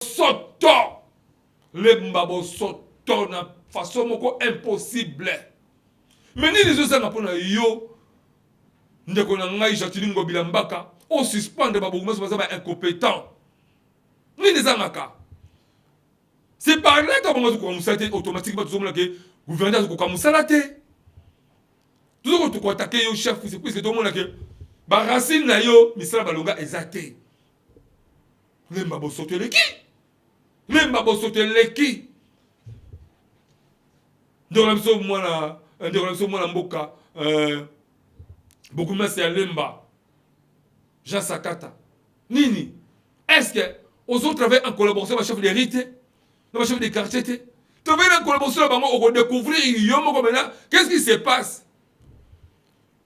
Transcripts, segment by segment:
soto lemba bo soto na façon moko impossible mais nini ezosanga mpona yo ndeko na ngai Jacqueline Ngobila Mbaka o suspendre babourgmestre baza ba incompétent nini ezangaka c'est par là que bango ko musala te automatiquement tozomona ke gouverneur ko musala te toujours ko attaquer yo chef c'est puisque tout le monde ke ba racine na yo misala balonga ezate lemba bo soto leki lemba bo soto leki ndeko na biso mwana mboka bourgmestre ya Lemba Jean Sakata nini est-ce que aux autres travaillent en collaboration avec le chef de rite le chef de quartier tu vas en collaboration avec eux on découvrir yo moko maintenant qu'est-ce qui se passe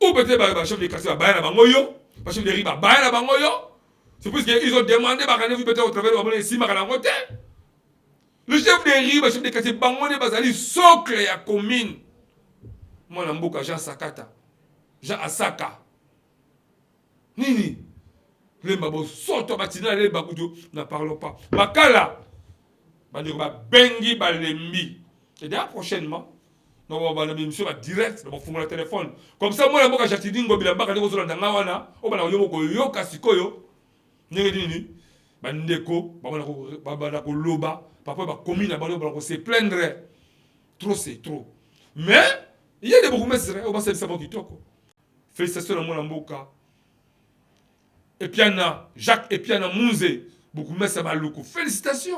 ou peut-être le chef de quartier ba na bango yo le chef de rite ba na bango yo c'est parce qu'ils ont demandé ba rendez-vous peut-être au travail de ba ici ma kana ngote le chef de rite le chef de quartier bango ne bazali socle ya commune mwana mboka Jean Sakata Jean Asaka nini lemba bo soto batina lemba kutu na parlons pas makala bandeko ba bengi ba lembi et d'ailleurs prochainement on va émission direct on va fumula téléphone comme ça moi la mboka Jacqueline Ngobila Mbaka ndeko zola ndanga wana o bana yo moko yoka sikoyo nini bandeko ba ko loba papa ba commune ba ko se plaindre trop c'est trop mais il y a des bourgmestres on va se savoir kitoko félicitations à mon mboka et puis Jacques et puis Mounze bourgmestre Baluku félicitations